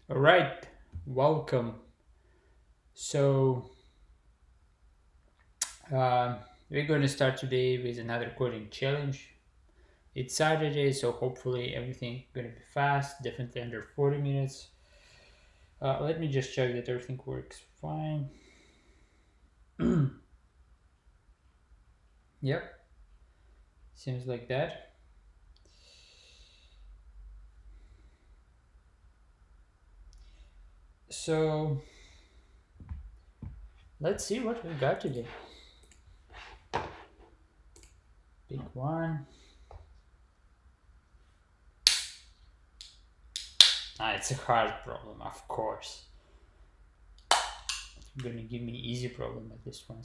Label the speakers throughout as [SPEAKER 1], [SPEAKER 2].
[SPEAKER 1] All right, welcome. So, we're going to start today with another coding challenge. It's Saturday, so hopefully everything going to be fast, definitely under 40 minutes. Let me just check that everything works fine. Yep, seems like that. So, let's see what we got today. Big one. It's a hard problem, of course. You're going to give me easy problem at this one.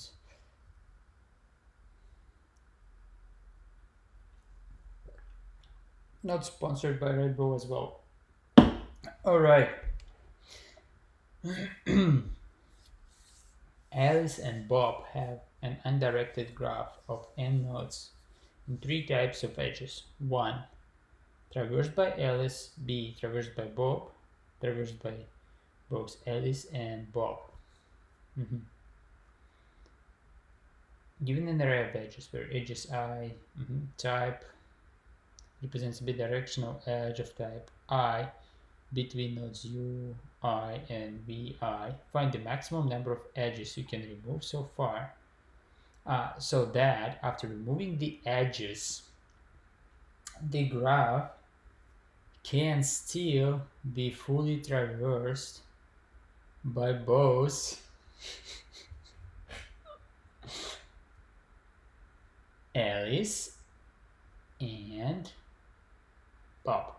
[SPEAKER 1] Not sponsored by Red Bull as well. All right. Alice and Bob have an undirected graph of n nodes in three types of edges. 1. Traversed by Alice. B. Traversed by Bob. Traversed by both Alice and Bob. Given an array of edges where edges I type represents a bidirectional edge of type I between nodes U, I, and VI, find the maximum number of edges you can remove so far, so that after removing the edges, the graph can still be fully traversed by both Alice and Bob.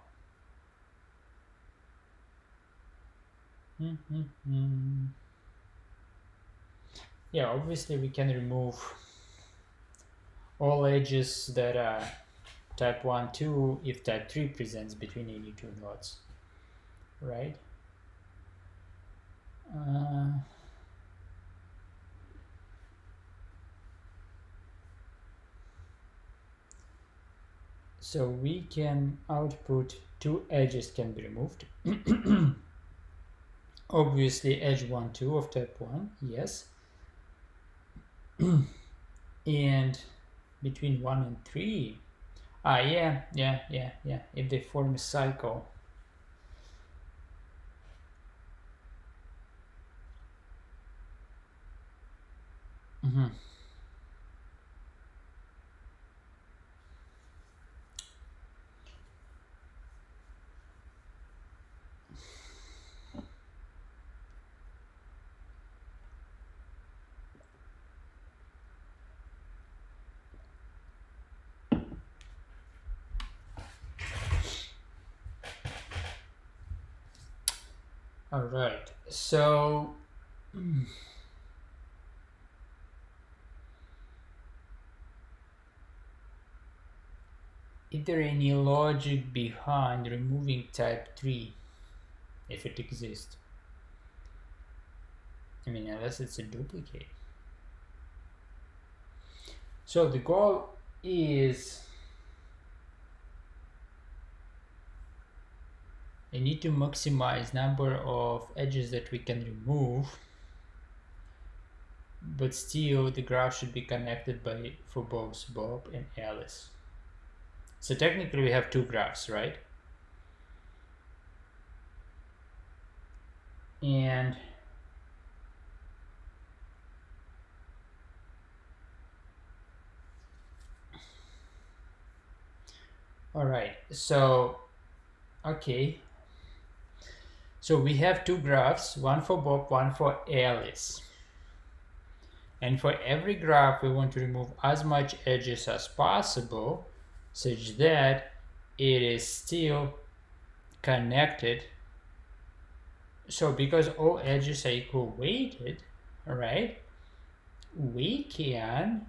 [SPEAKER 1] Yeah, obviously we can remove all edges that are type 1, 2 if type 3 presents between any two nodes, right? So we can output two edges can be removed. Obviously edge 1, 2 of type 1, yes. And between 1 and 3, yeah, if they form a cycle. All right, so is there any logic behind removing type 3 if it exists? I mean, unless it's a duplicate. So the goal is I need to maximize number of edges that we can remove, but still the graph should be connected for both Bob and Alice. So technically we have two graphs, right? And all right, so okay, so we have two graphs, one for Bob, one for Alice. And for every graph, we want to remove as much edges as possible such that it is still connected. So because all edges are equal weighted, all right, we can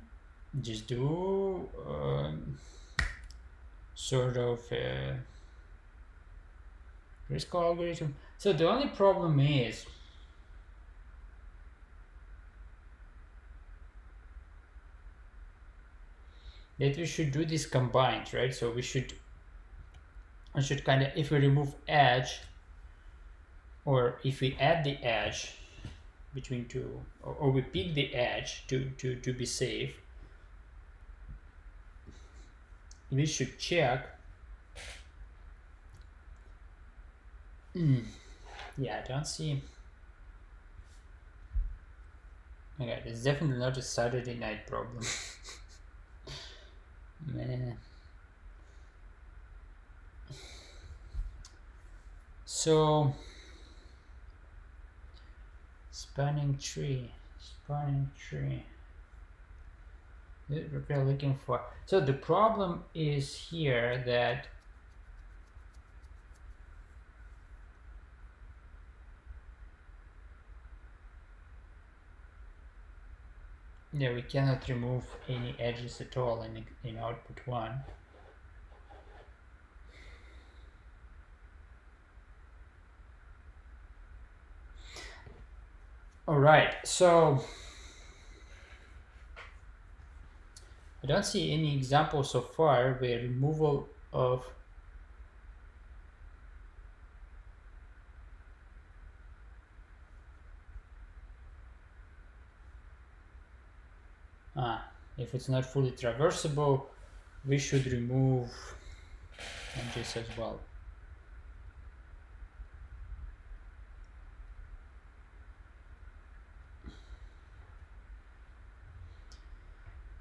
[SPEAKER 1] just do sort of a risk algorithm. So the only problem is that we should do this combined, right? So I should kind of, if we remove edge, or if we add the edge between two, or we pick the edge to be safe, we should check. Yeah, I don't see. Okay, it's definitely not a Saturday night problem. Man. So spanning tree. What we're looking for. So the problem is here that we cannot remove any edges at all in output 1. All right, so I don't see any example so far where removal of if it's not fully traversable, we should remove edges as well.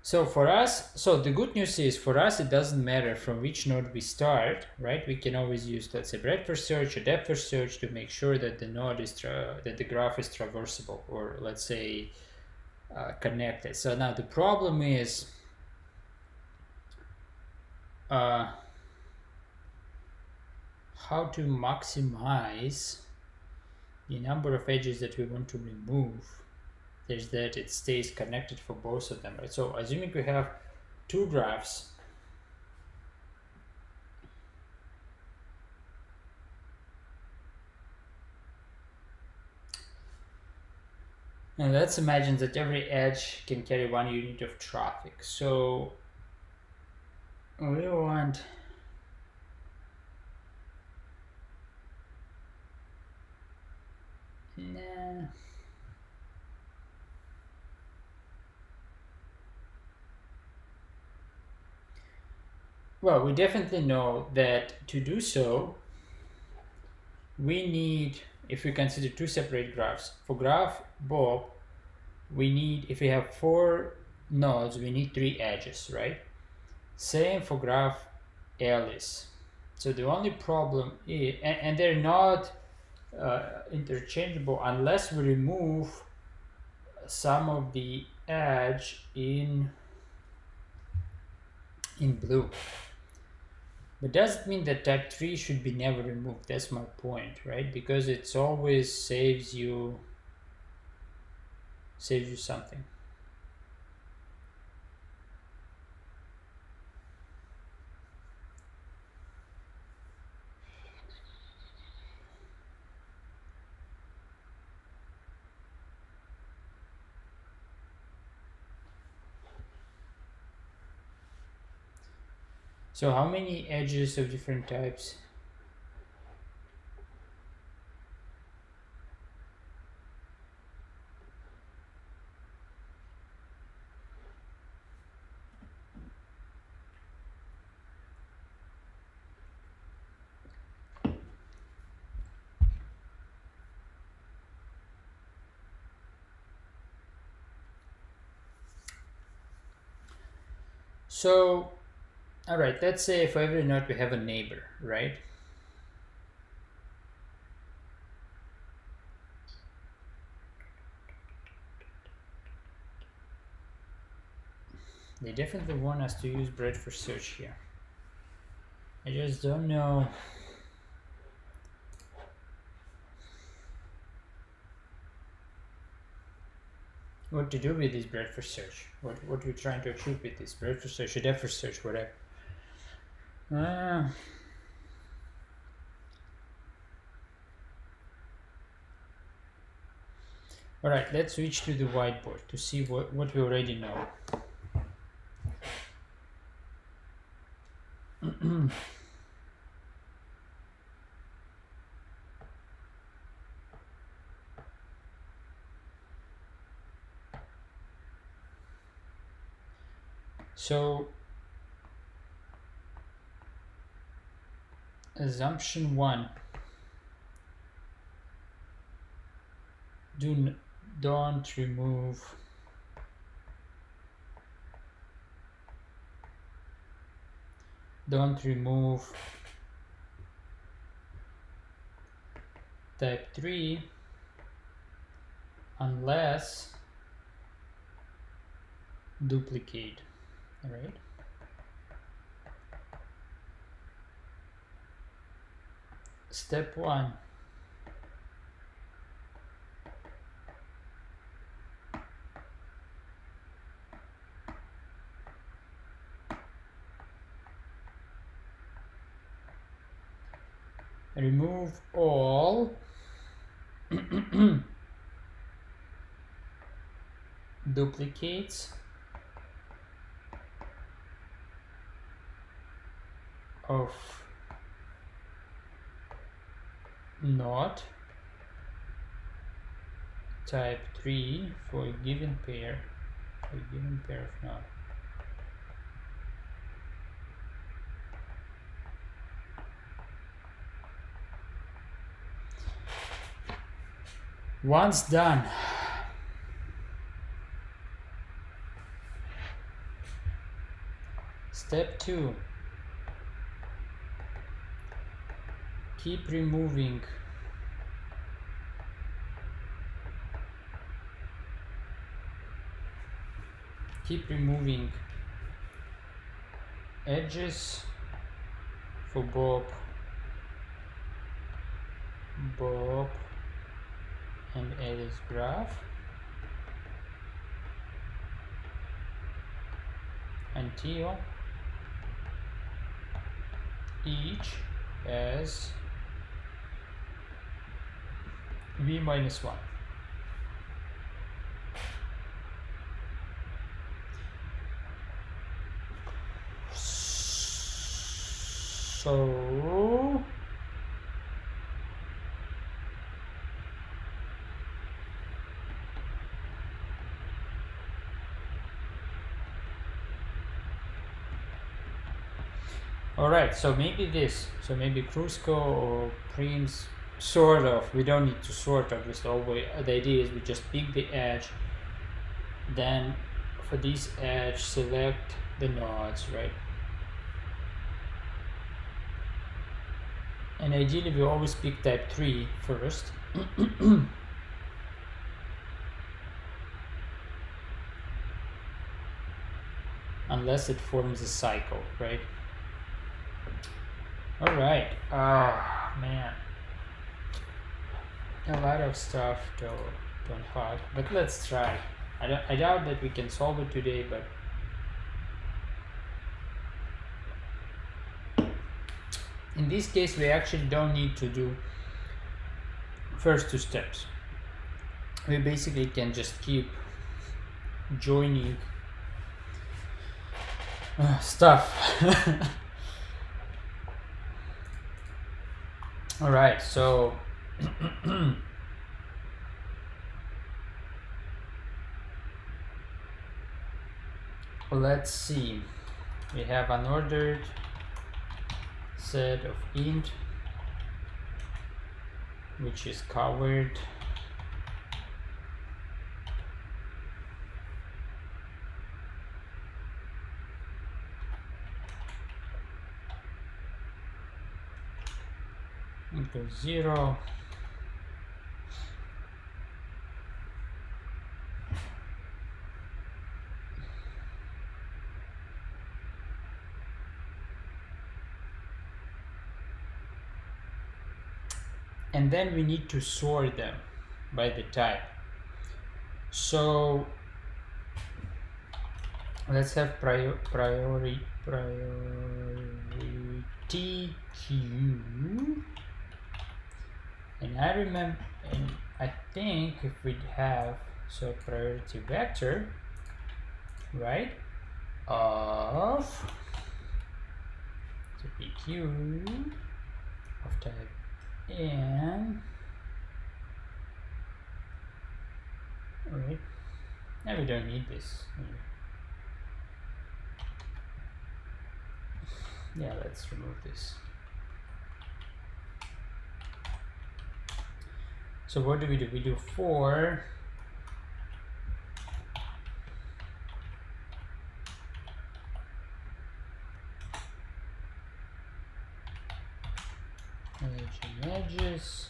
[SPEAKER 1] So for us, so the good news is for us it doesn't matter from which node we start, right? We can always use, let's say, breadth first search or depth first search to make sure that the node is that the graph is traversable, or let's say connected. So now the problem is how to maximize the number of edges that we want to remove, such that it stays connected for both of them, right? So assuming we have two graphs, and let's imagine that every edge can carry 1 unit of traffic. So we want well, we definitely know that to do so, we need, if we consider two separate graphs, for graph Bob, we need, if we have 4 nodes, we need 3 edges, right? Same for graph Alice. So the only problem is, and they're not interchangeable unless we remove some of the edge in blue. But doesn't mean that type 3 should be never removed. That's my point, right? Because it's always saves you something. So how many edges of different types? So, all right, let's say for every node we have a neighbor, right? They definitely want us to use breadth first search here. I just don't know. What to do with this breadth first search? What we're trying to achieve with this breadth first search, depth first search, whatever. All right, let's switch to the whiteboard to see what we already know. So assumption 1, don't remove type 3 unless duplicate. All right. Step 1, remove all duplicates of not type 3 for a given pair of not. Once done, step 2, keep removing edges for Bob and Alice graph until each has v minus 1. So alright, so maybe Crucial or Prims, sort of. We don't need to sort of. The idea is we just pick the edge, then for this edge select the nodes, right? And ideally we always pick type 3 first. Unless it forms a cycle, right? Alright, man, a lot of stuff to unpack, but let's try. I doubt that we can solve it today, but in this case we actually don't need to do first 2 steps. We basically can just keep joining stuff. All right, so let's see. We have an ordered set of int which is covered equals 0. And then we need to sort them by the type. So let's have priority queue. And I think if we have priority vector, right, of PQ of type n, all right, now we don't need this. Yeah, let's remove this. So what do? We do 4. Edge and edges.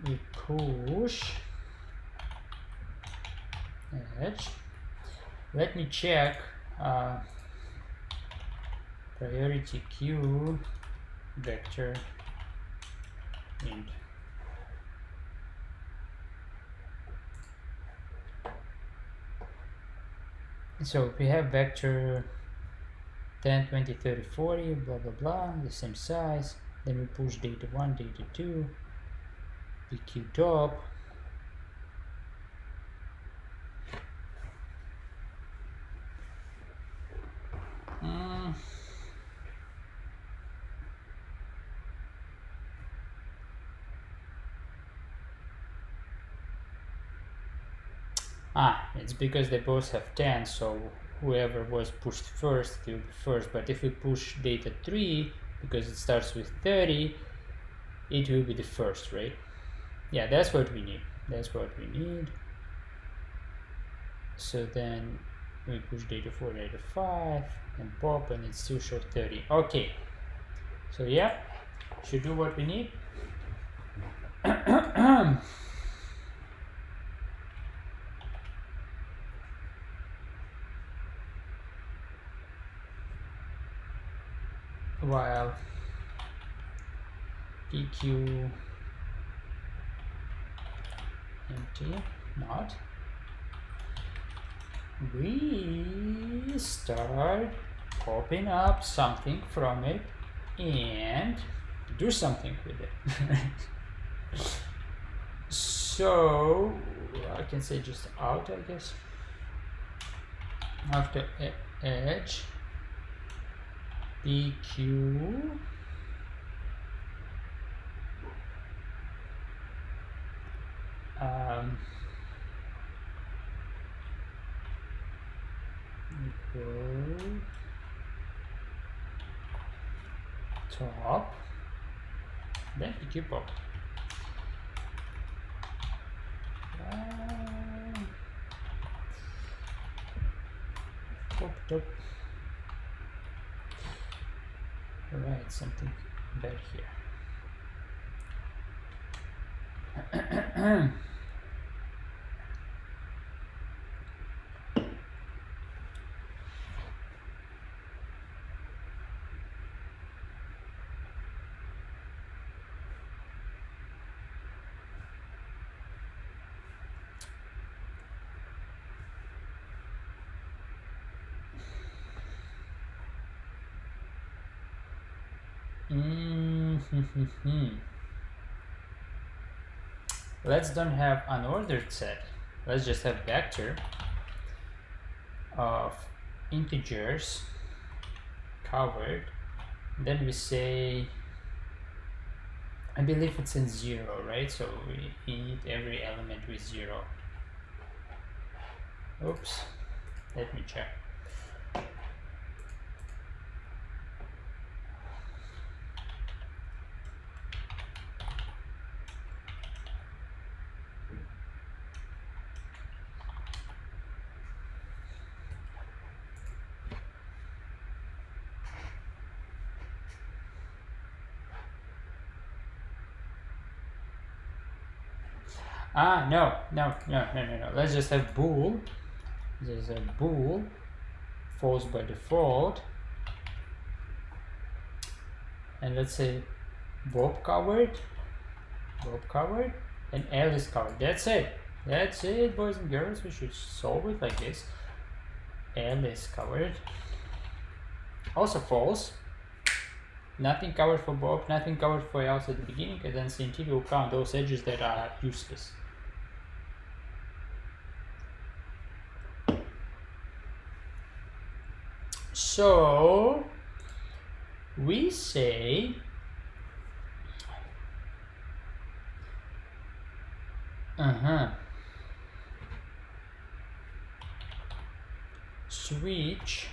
[SPEAKER 1] We push edge. Let me check priority queue vector int. So we have vector 10, 20, 30, 40, blah blah blah, the same size. Then we push data 1, data 2, PQ top. It's because they both have 10, so whoever was pushed first will be first. But if we push data 3, because it starts with 30, it will be the first, right? Yeah, that's what we need. That's what we need. So then we push data 4, data 5, and pop, and it still shows 30. Okay. So yeah, should do what we need. While PQ empty, not, we start popping up something from it and do something with it. So I can say just out, I guess. After edge, PQ equal top, then PQ pop. Top. Alright, something bad here. Let's don't have unordered set. Let's just have vector of integers covered. Then we say, I believe it's in 0, right? So we need every element with 0. Oops, let me check. No. Let's just have bool. There's a bool, false by default. And let's say Bob covered, and L is covered. That's it, boys and girls. We should solve it like this. L is covered. Also false. Nothing covered for Bob, nothing covered for else at the beginning, and then CNT will count those edges that are useless. So we say switch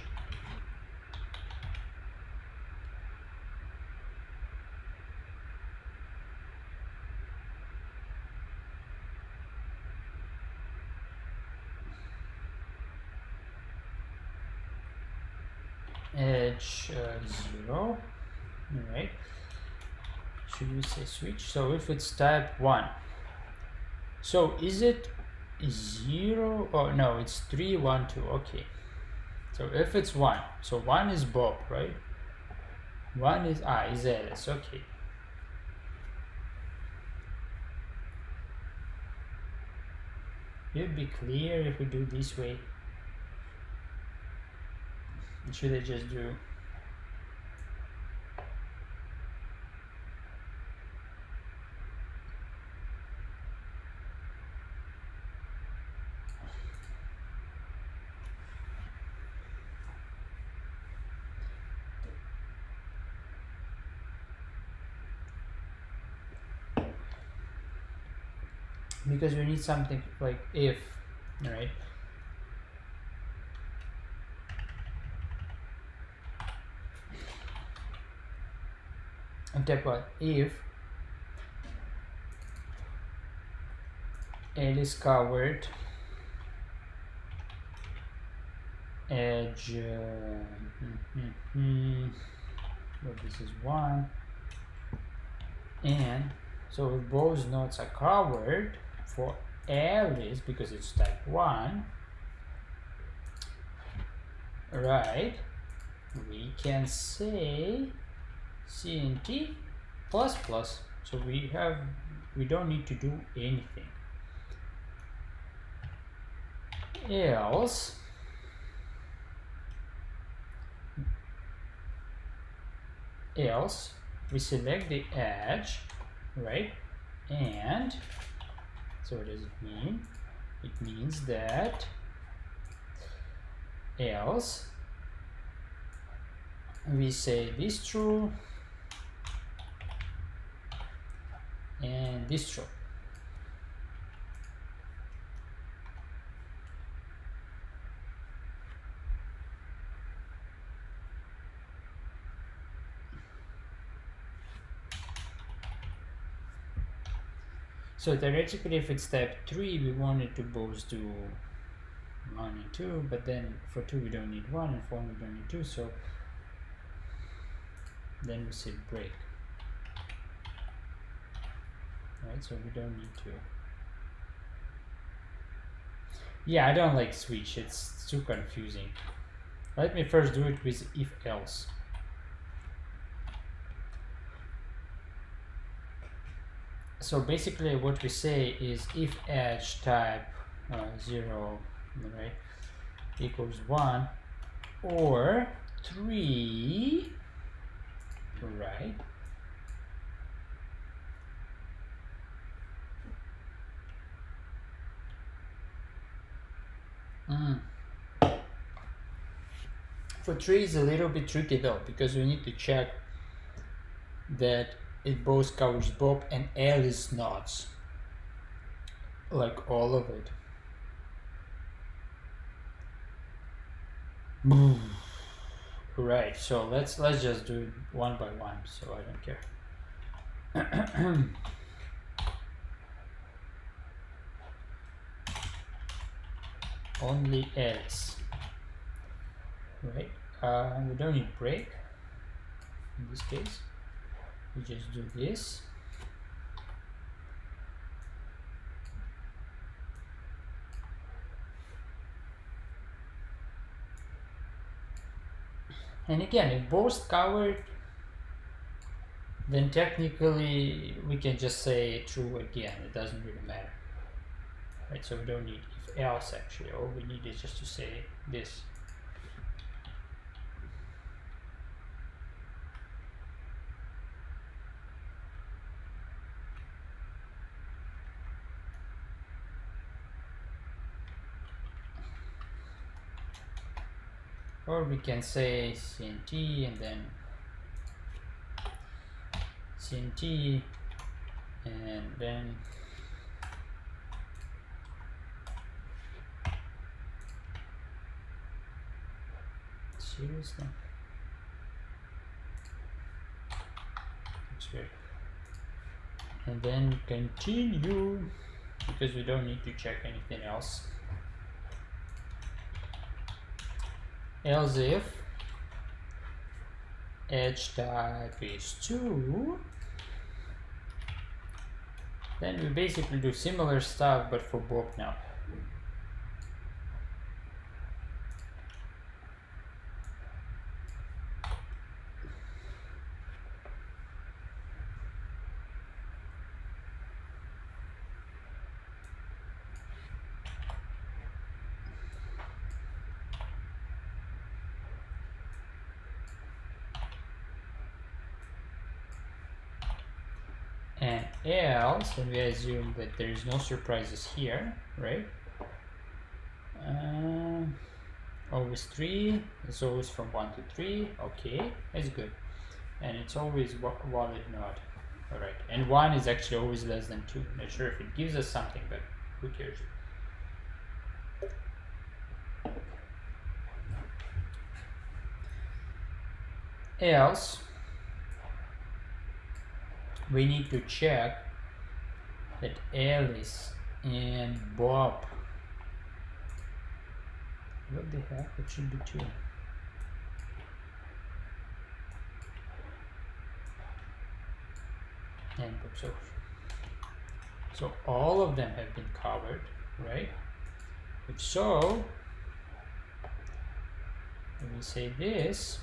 [SPEAKER 1] edge 0. Alright, should we say switch? So if it's type 1, so is it 0 or no, it's 3 1 2. Okay, so if it's 1, so 1 is Bob, right? 1 is Alice. Okay, it would be clear if we do this way. Should I just do because we need something like if, right? And type what? If L is covered, edge well, this is 1, and so if both nodes are covered for Alice because it's type 1, right, we can say CNT plus plus. So we don't need to do anything else. We select the edge, right? And so what does it mean? It means that else we say this true and this true. So theoretically, if it's type 3, we wanted to both do 1 and 2, but then for 2 we don't need 1, and for 1 we don't need 2, so then we say break. Right, so we don't need to. Yeah, I don't like switch, it's too confusing. Let me first do it with if else. So basically what we say is if edge type 0, right, equals 1 or 3, right, for 3 is a little bit tricky though, because we need to check that it both covers Bob and Alice knots, like all of it. Right, so let's just do it one by one, so I don't care. Only Alice, right? We don't need break in this case. We just do this. And again, if both covered, then technically we can just say true again. It doesn't really matter, right? So we don't need if else actually. All we need is just to say this. Or we can say CNT and then CNT and then seriously? That's weird. And then continue, because we don't need to check anything else. Else if edge type is 2, then we basically do similar stuff but for Bob now. And else, and we assume that there is no surprises here, right? Always 3, it's always from 1 to 3, okay, that's good. And it's always valid node, alright. And 1 is actually always less than 2, not sure if it gives us something, but who cares? Else, we need to check that Alice and Bob, what the heck, it should be 2. And Bob's over. So all of them have been covered, right? If so, when we say this,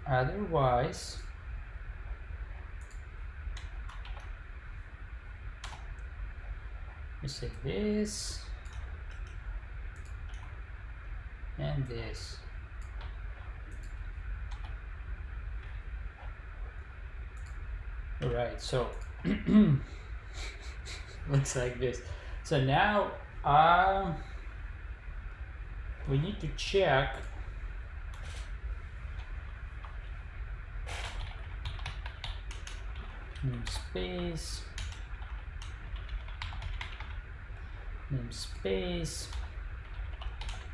[SPEAKER 1] otherwise we say this and this. Alright, so looks like this. So now we need to check namespace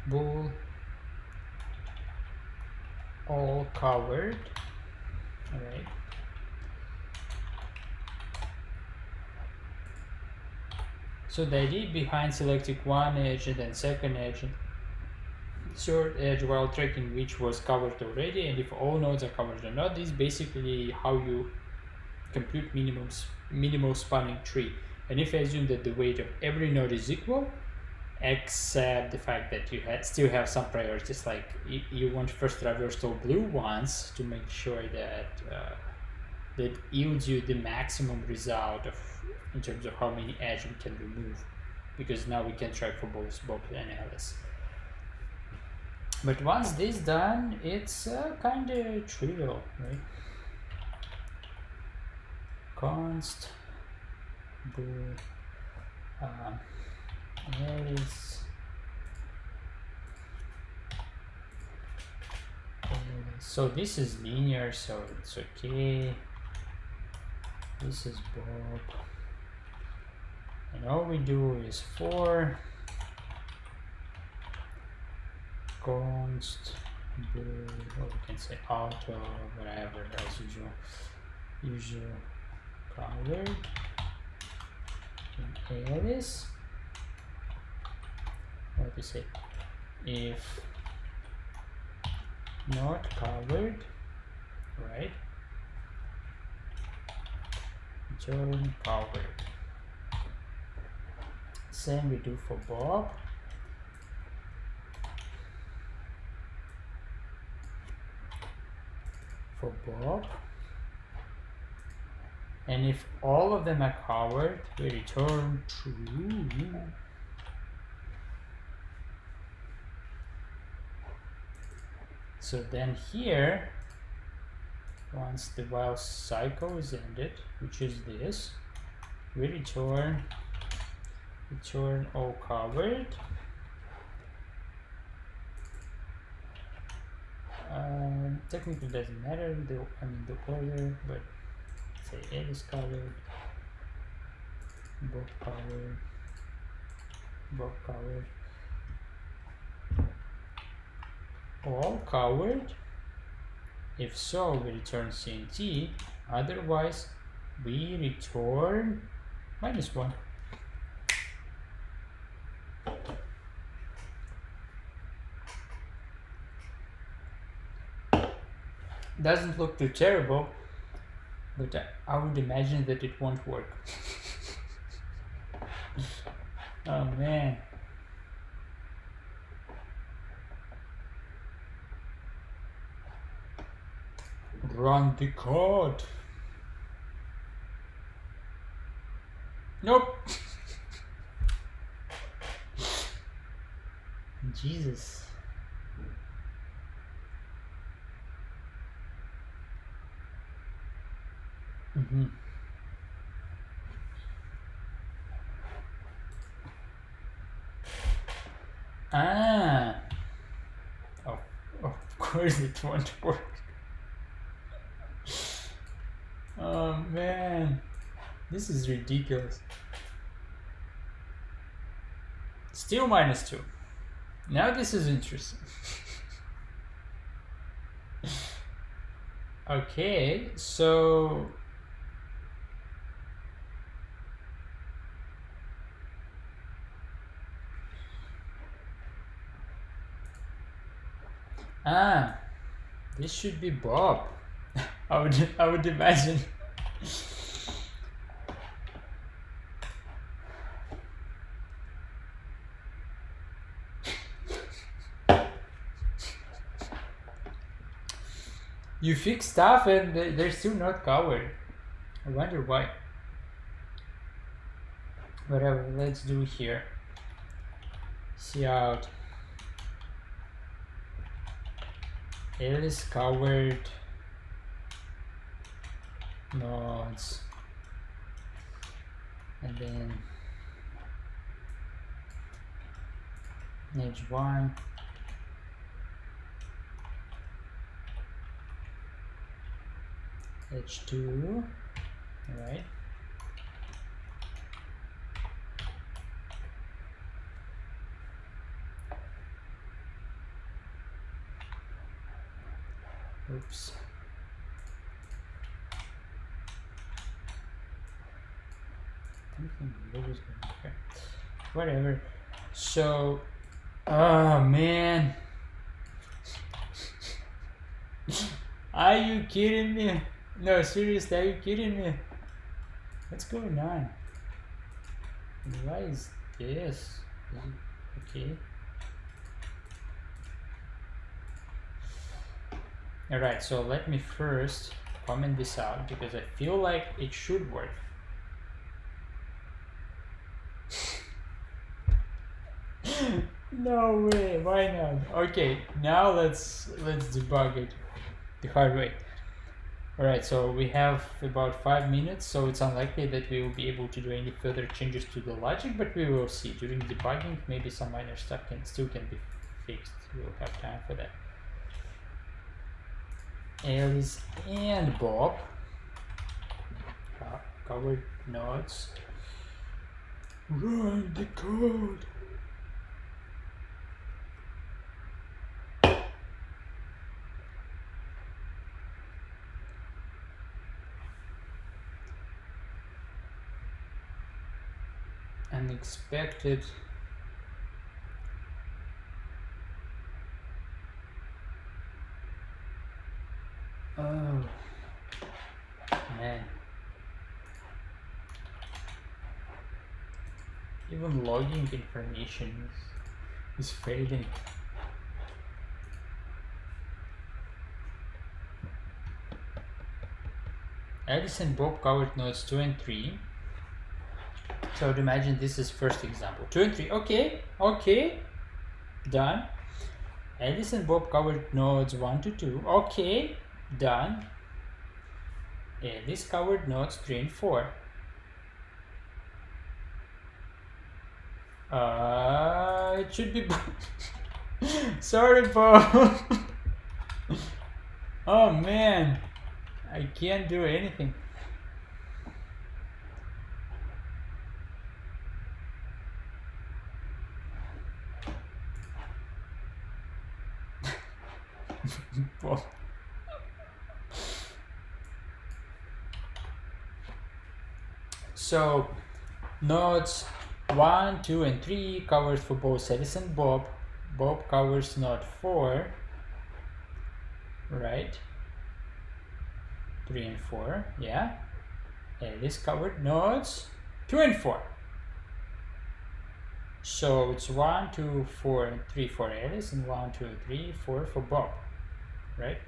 [SPEAKER 1] bool all covered. All right. So the idea behind selecting one edge and then second edge and third edge while tracking which was covered already, and if all nodes are covered or not, is basically how you compute minimal spanning tree. And if I assume that the weight of every node is equal, except the fact that you still have some priorities, like you want first traversable blue ones to make sure that that yields you the maximum result of in terms of how many edges we can remove, because now we can track for both Bob and Alice. But once this done, it's kind of trivial, right? Const bool Alice. So this is linear, so it's okay. This is Bob. And all we do is for const bool, or we can say auto, whatever as usual covered in Alice. What to say? If not covered, right? Return covered. Same we do for Bob. For Bob. And if all of them are covered, we return true. So then here, once the while cycle is ended, which is this, we return all covered. Technically doesn't matter the order, but say A is covered, Bob covered, Bob covered, all covered. If so, we return CNT, otherwise we return -1. Doesn't look too terrible, but I would imagine that it won't work. Oh man. Run the code. Nope. Jesus. Ah. Oh, of course it won't work. Oh man. This is ridiculous. Still -2. Now this is interesting. Okay, so this should be Bob. I would imagine. You fix stuff and they're still not covered. I wonder why. Whatever, let's do here. See out. Alice covered nodes. And then H1. H2, all right. Oops. Okay. Whatever. So, oh man. Are you kidding me? No, seriously, are you kidding me? What's going on? Why is this? Okay. Alright, so let me first comment this out because I feel like it should work. No way, why not? Okay, now let's debug it the hard way. Alright, so we have about 5 minutes, so it's unlikely that we will be able to do any further changes to the logic, but we will see. During debugging, maybe some minor stuff still can be fixed. We will have time for that. Alice and Bob covered nodes. Run the code. Unexpected. Oh man, even logging information is failing. Alice and Bob covered nodes 2 and 3. So I would imagine this is first example. 2 and 3. Okay, done. Alice and Bob covered nodes 1 to 2. Okay, done. Alice covered nodes 3 and 4. It should be sorry, Bob. Oh man, I can't do anything. So nodes 1, 2, and 3 covers for both Alice and Bob. Bob covers node 4, right? 3 and 4, yeah. Alice covered nodes 2 and 4. So it's 1, 2, 4, and 3 for Alice, and 1, 2, 3, 4 for Bob, right?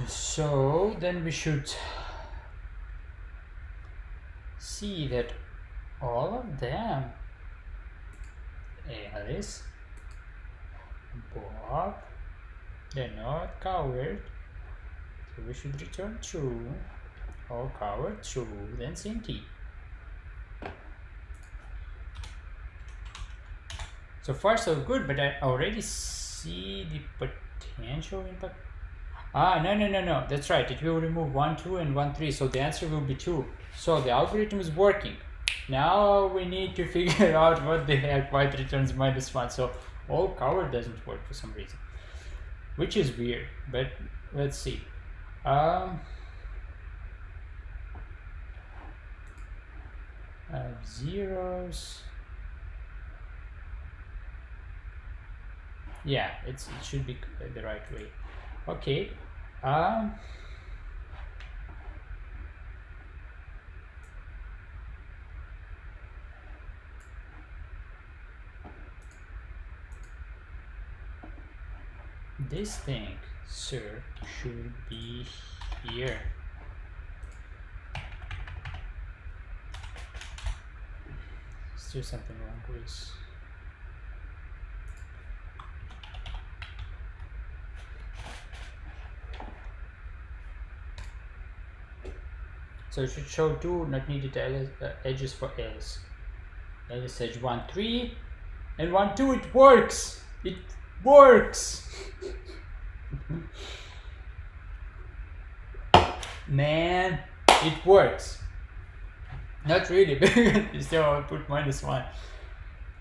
[SPEAKER 1] So then we should see that all of them, Alice, Bob, they're not covered, so we should return true. All covered, true, then empty. So far so good, but I already see the potential impact. No, that's right, it will remove 1, 2 and 1, 3, so the answer will be 2. So the algorithm is working. Now we need to figure out what the heck, why it returns -1. So all covered doesn't work for some reason, which is weird, but let's see. Zeros. Yeah, it should be the right way. Okay. This thing, sir, should be here. Is there something wrong with this? So it should show 2 not needed edges for Alice. Alice edge 1, 3, and 1, 2. It works! It works! Man, it works. Not really, but still I'll put -1.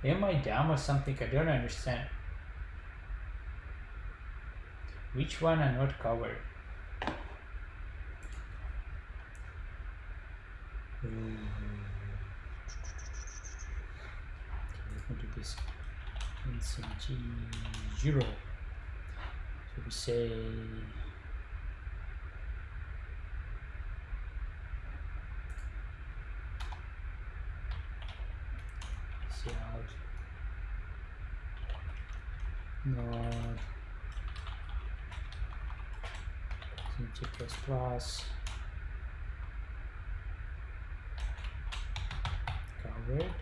[SPEAKER 1] Am I dumb or something? I don't understand. Which one are not covered? Let me do this in T0. So we say out node C++ covered.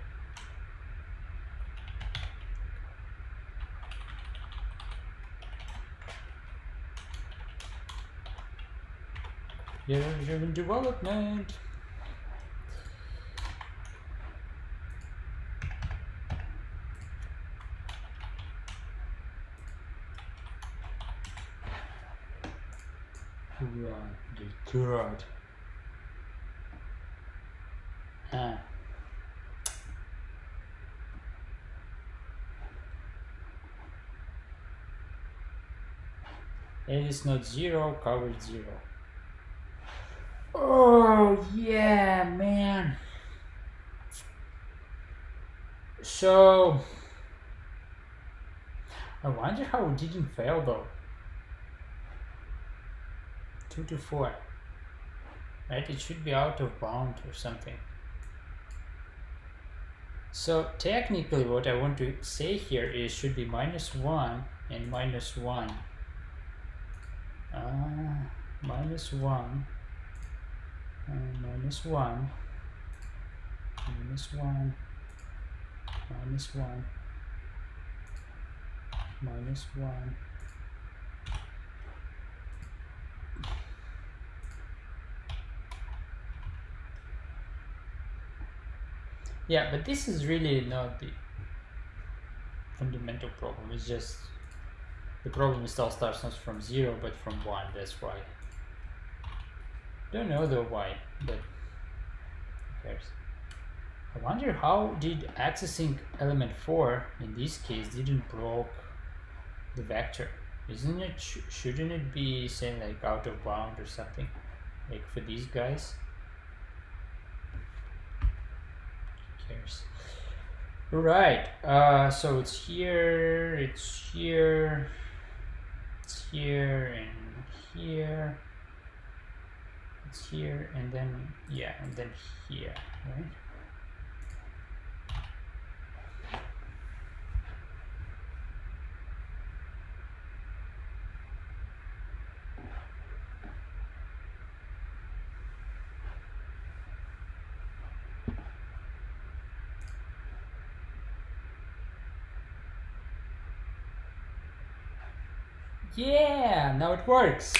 [SPEAKER 1] Driven development. God. And it's not 0, covered 0. Oh yeah, man. So I wonder how it didn't fail though. 2 to 4. Right? It should be out of bound or something. So technically what I want to say here is should be -1 and -1. -1 -1 -1 -1 -1 -1 Yeah, but this is really not the fundamental problem. It's just the problem still starts not from 0 but from 1. That's why. Don't know though why, but who cares? I wonder how did accessing element 4 in this case didn't broke the vector. Isn't it, shouldn't it be saying like out of bound or something? Like for these guys? Who cares? Right, so it's here, it's here, it's here, and here, it's here, and then, yeah, and then here, right? Yeah, now it works.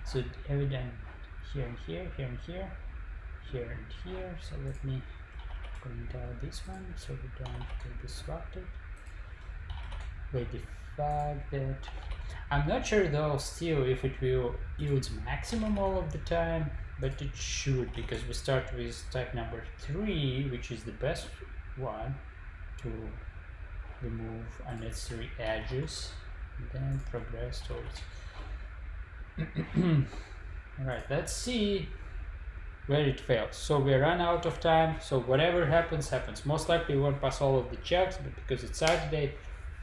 [SPEAKER 1] So evident here and here, here and here, here and here. So let me point out this one so we don't get disrupted by the fact that I'm not sure though still if it will yield maximum all of the time, but it should, because we start with type number 3, which is the best one to remove unnecessary edges, and then progress towards. Alright, let's see where it fails. So we run out of time, so whatever happens, happens. Most likely we won't pass all of the checks, but because it's Saturday,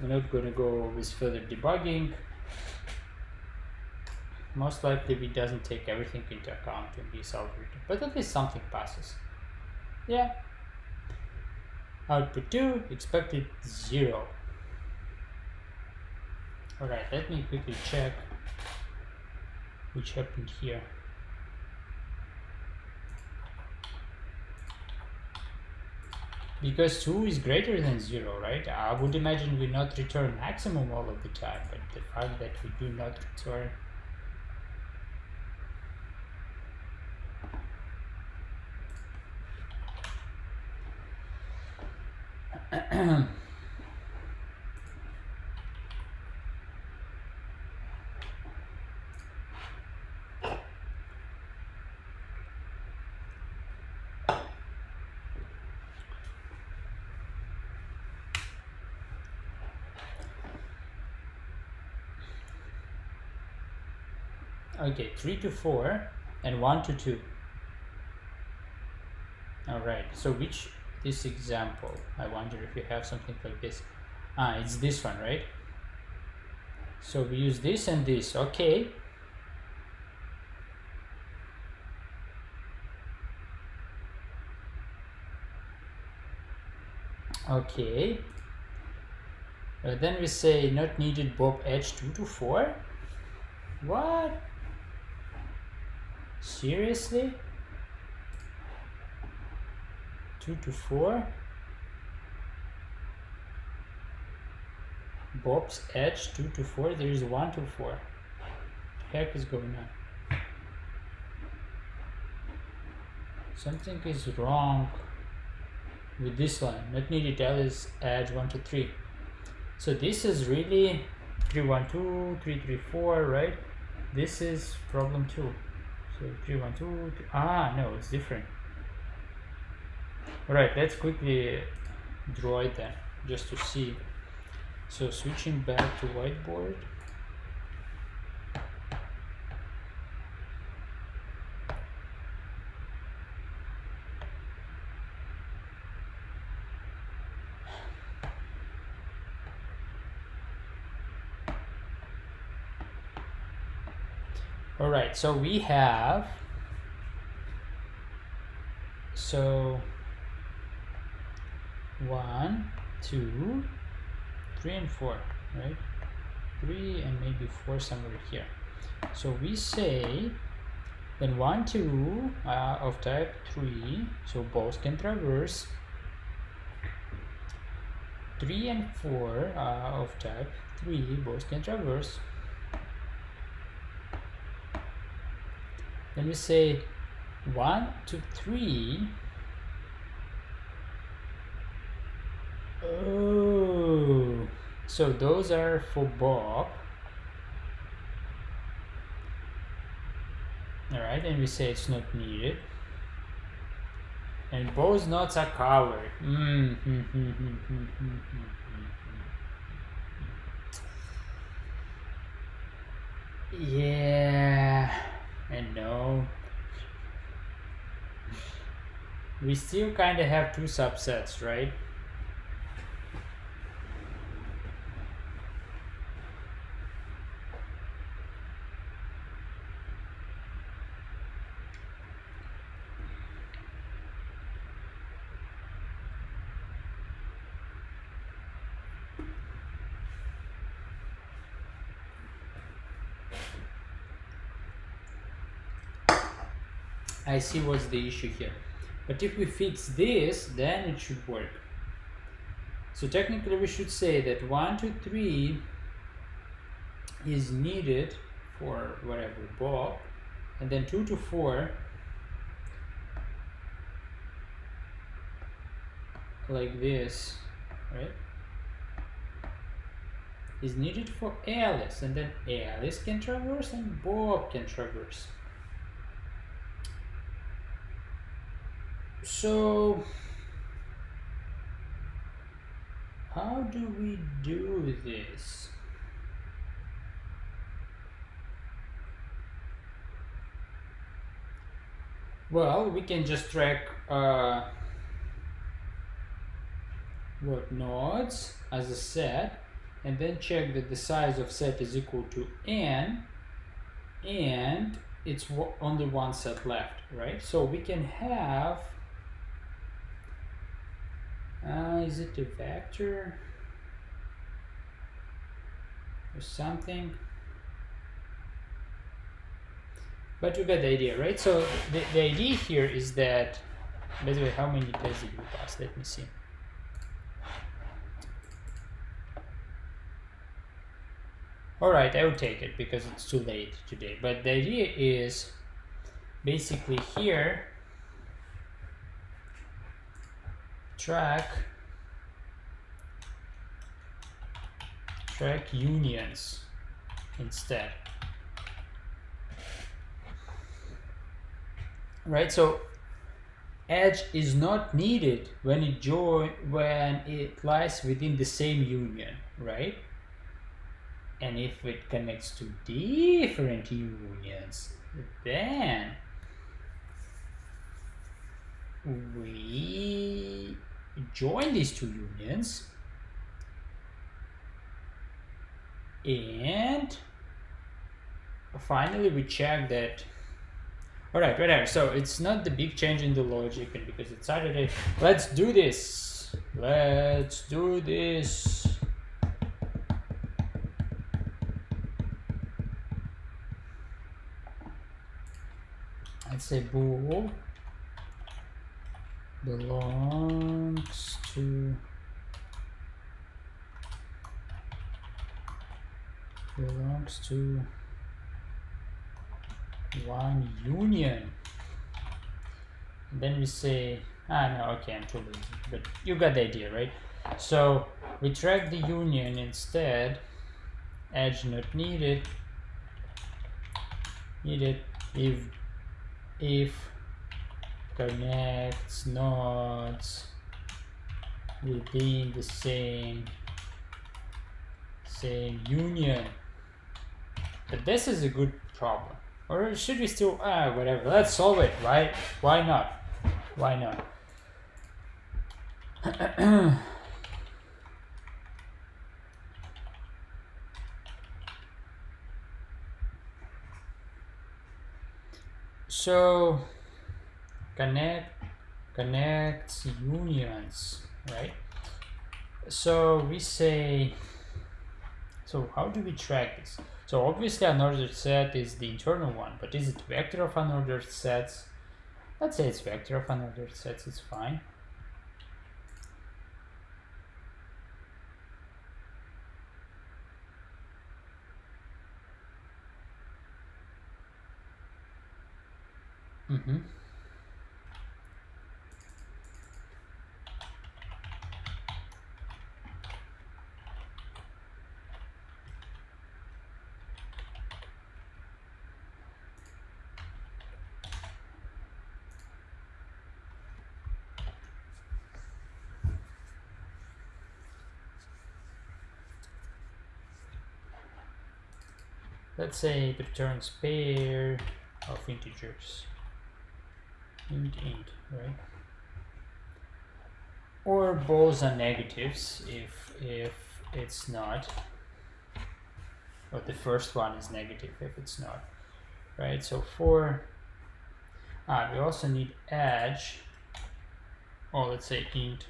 [SPEAKER 1] we're not going to go with further debugging. Most likely it doesn't take everything into account in this algorithm, but at least something passes. Yeah. Output 2, expected 0. Alright, let me quickly check which happened here. Because 2 is greater than 0, right? I would imagine we not return maximum all of the time, but the fact that we do not return okay, 3 to 4 and 1 to 2. Alright, so which, this example, I wonder if you have something like this. It's this one, right? So we use this and this, okay. Okay. Then we say not needed Bob edge 2 to 4. What? Seriously? 2 to 4? Bob's edge 2 to 4? There is 1 to 4. What the heck is going on? Something is wrong with this one. Not needed Alice edge 1 to 3. So this is really 3 1 2 3 3 4, right? This is problem 2. So 3 1 2 3. No, it's different. Alright, let's quickly draw it then, just to see. So switching back to whiteboard. Alright, so we have, so 1, 2, 3 and 4, right? 3 and maybe 4 somewhere here. So we say then 1, 2 of type 3, so both can traverse. 3 and 4 of type 3, both can traverse. Then we say 1 to 3 So those are for Bob. All right, and we say it's not needed. And both nodes are covered. Yeah, and no. We still kind of have two subsets, right? I see what's the issue here. But if we fix this, then it should work. So technically we should say that 1 to 3 is needed for whatever Bob, and then 2 to 4 like this, right, is needed for Alice, and then Alice can traverse and Bob can traverse. So how do we do this? Well, we can just track what nodes as a set, and then check that the size of set is equal to n, and it's only one set left, right? So we can have, is it a vector or something? But you get the idea, right? So the idea here is that, by the way, how many tests did we pass? Let me see. All right, I will take it because it's too late today. But the idea is basically here, track unions instead. Right, so edge is not needed when it lies within the same union, right? And if it connects to different unions, then we join these two unions and finally we check that. All right, whatever. So it's not the big change in the logic, and because it's Saturday, let's do this. Let's do this. Let's say bool belongs to one union. And then we say, no, okay, I'm too lazy, but you got the idea, right? So we track the union instead, edge not needed if connects nodes within the same union. But this is a good problem. Or should we still, whatever, let's solve it, right? Why not? Why not? So connects unions, right? So we say, so how do we track this? So obviously unordered set is the internal one, but is it vector of unordered sets? Let's say it's vector of unordered sets, it's fine. let's say it returns pair of integers, int, right? Or both are negatives if it's not, or the first one is negative if it's not, right? So for we also need edge, or let's say int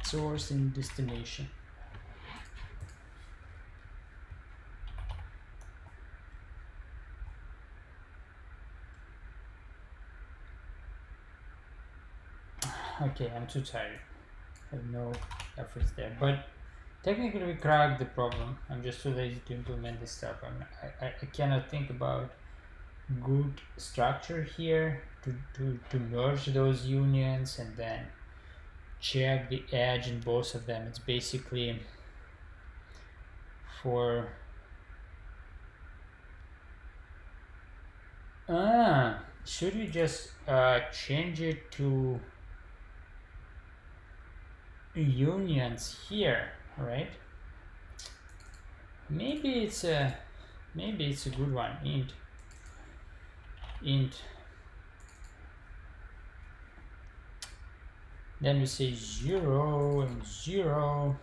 [SPEAKER 1] source and destination. Okay, I'm too tired. I have no efforts there, but technically we cracked the problem. I'm just too lazy to implement this stuff. I cannot think about good structure here to merge those unions and then check the edge in both of them. It's basically for should we just change it to unions here, right? Maybe it's a good one. Int then we say 0 and 0.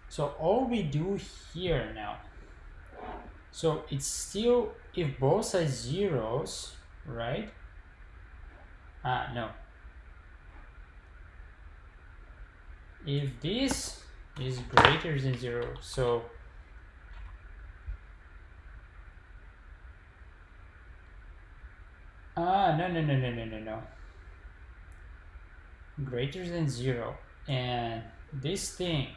[SPEAKER 1] So all we do here now, so it's still, if both are zeros, right? No. If this is greater than 0, so no. Greater than 0, and this thing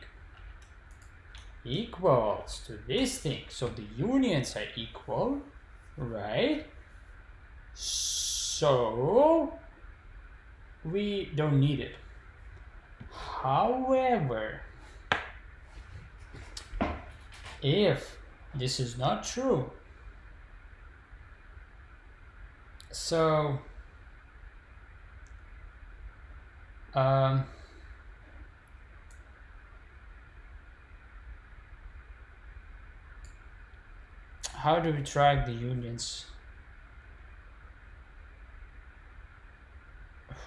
[SPEAKER 1] equals to this thing, so the unions are equal, right? So we don't need it. However, if this is not true, so how do we track the unions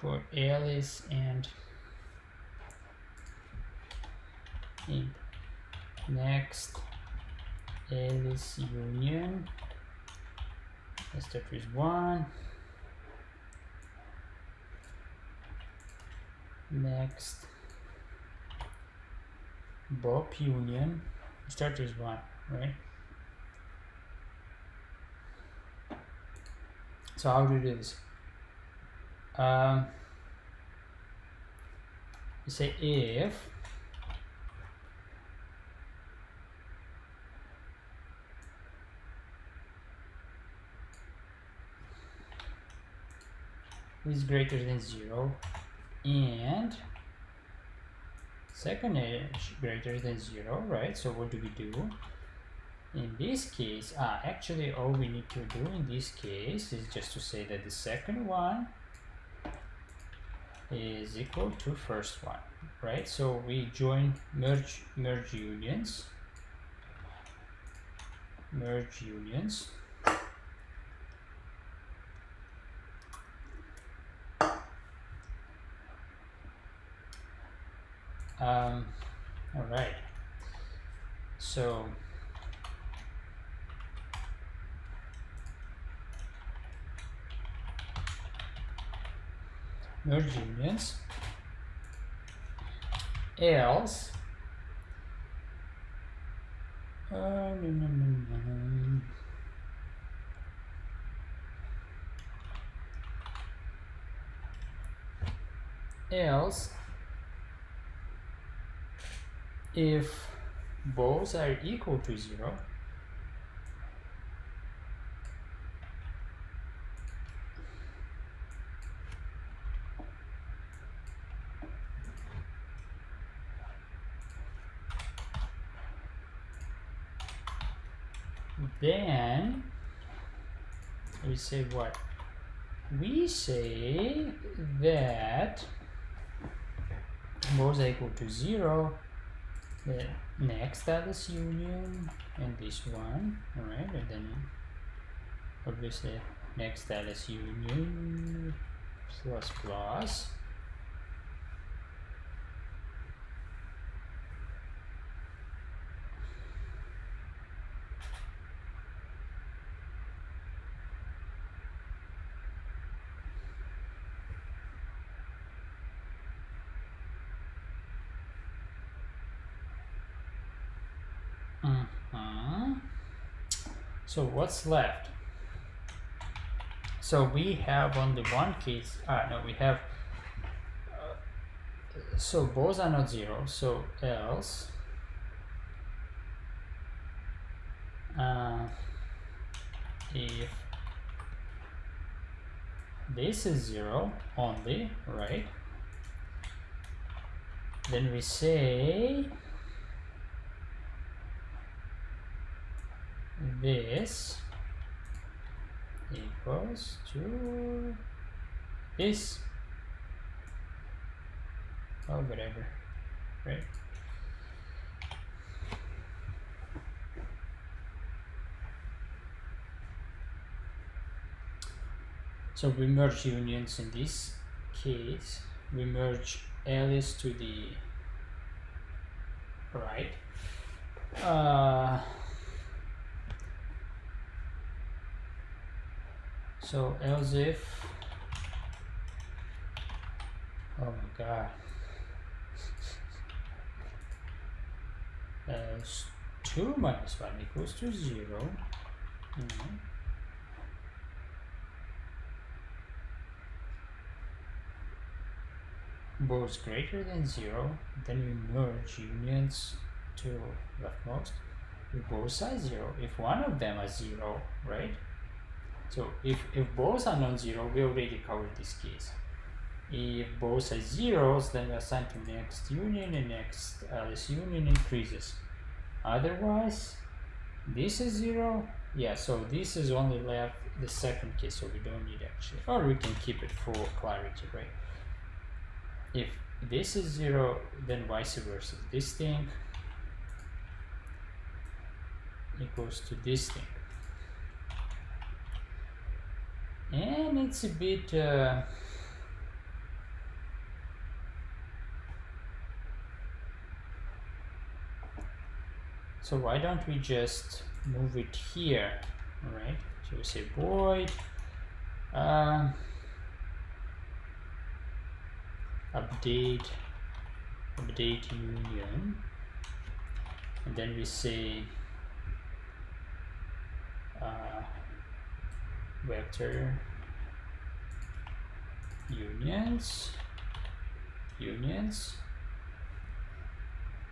[SPEAKER 1] for Alice and int? Next, Alice union, let's start with 1. Next, Bob union, start with 1, right? So how do we do this? You say if is greater than 0 and second edge greater than 0, right? So what do we do? In this case, actually all we need to do in this case is just to say that the second one is equal to first one, right? So we join merge unions. All right, so merge unions, else else if both are equal to 0, then we say what? We say that both are equal to 0, the next Alice union and this one, alright, and then obviously next Alice union plus plus. So what's left? So we have only one case. No, we have. So both are not 0. So else if this is 0 only, right? Then we say this equals to this, or whatever, right? So we merge unions in this case. We merge Alice to the right. So else if, oh my god, else 2 minus 1 equals to 0. Both greater than 0, then we merge unions to leftmost if both are 0. If one of them are 0, right? So if both are non-zero, we already covered this case. If both are zeros, then we assign to next union, and next Alice union increases. Otherwise, this is 0. Yeah, so this is only left the second case, so we don't need actually, or we can keep it for clarity, right? If this is 0, then vice versa. This thing equals to this thing. And it's a bit so why don't we just move it here, right? So we say void update union, and then we say vector unions,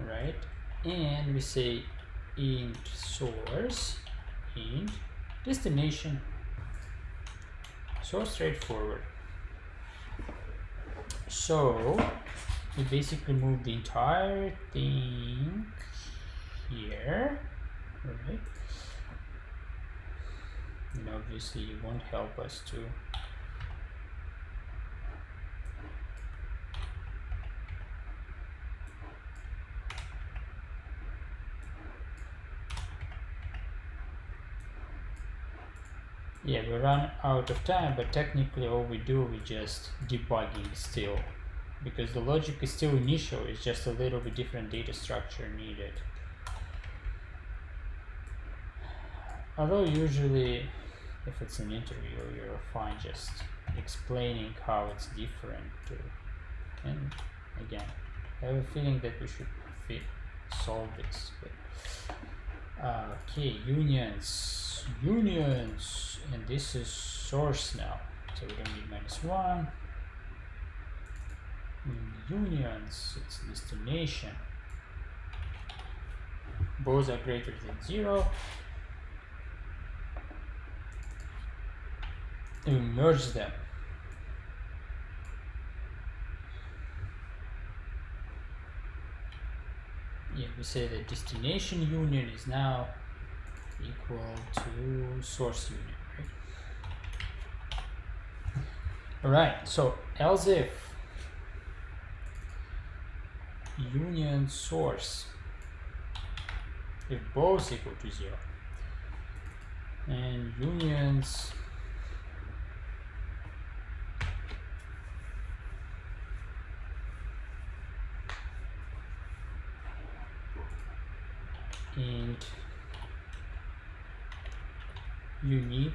[SPEAKER 1] right? And we say int source, int destination. So straightforward. So we basically move the entire thing here, right? And obviously it won't help us to yeah, we run out of time, but technically all we do, we just debugging still, because the logic is still initial, it's just a little bit different data structure needed. Although usually if it's an interview, you're fine just explaining how it's different too. And again, I have a feeling that we should solve this. But, okay, unions, and this is source now, so we don't need -1. Unions, it's destination. Both are greater than 0. We merge them. Yeah, we say that destination union is now equal to source union, right? All right, so else if union source if both equal to 0, and unions and unique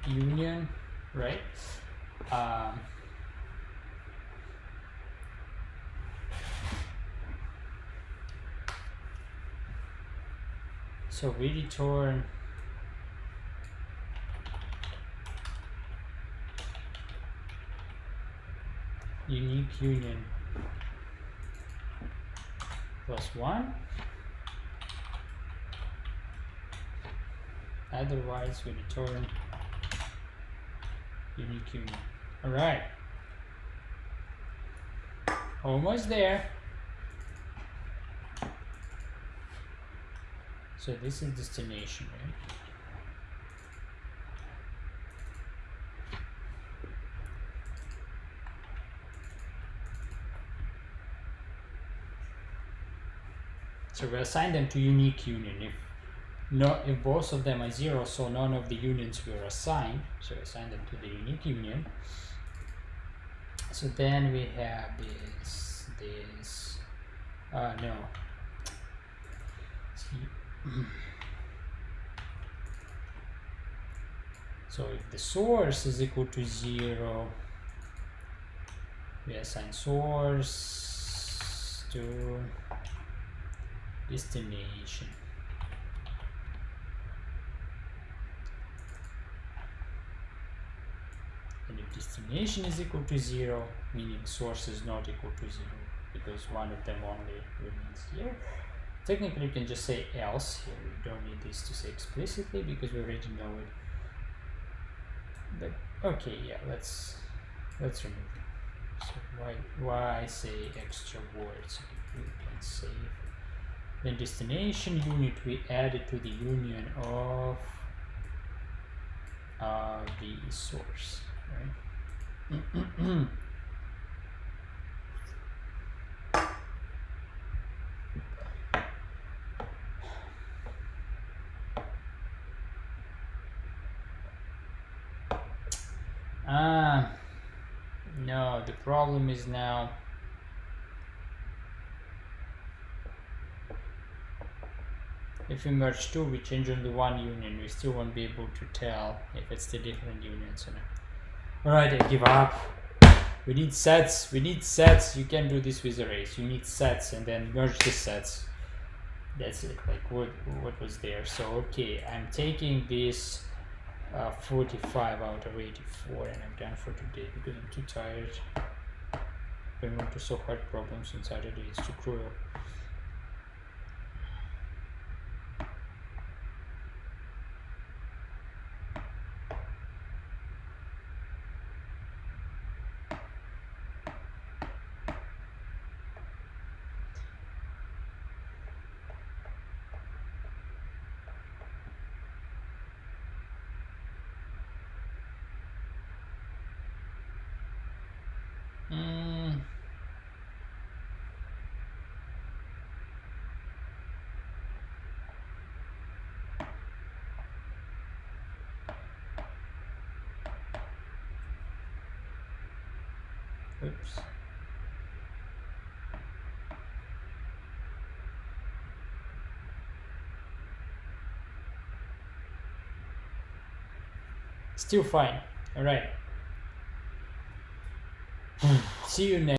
[SPEAKER 1] union, right? So we return unique union plus 1. Otherwise, we return unique union. All right, almost there. So this is destination, right? So we assign them to unique union. If both of them are 0, so none of the unions were assigned. So we assign them to the unique union. So then we have this. No. So if the source is equal to 0, we assign source to destination. And if destination is equal to 0, meaning source is not equal to 0, because one of them only remains here. Technically, you can just say else here. We don't need this to say explicitly because we already know it. But okay, yeah, let's remove it. So why say extra words? We can save. Then destination unit, we add it to the union of the source, right? No, the problem is now if we merge two, we change only one union, we still won't be able to tell if it's the different unions or not. Alright, I give up. We need sets, you can't do this with arrays, you need sets and then merge the sets. That's it, like what was there. So okay, I'm taking this 45 out of 84 and I'm done for today because I'm too tired. I don't want to solve hard problems on Saturday, it's too cruel. Oops. Still fine. All right. See you next.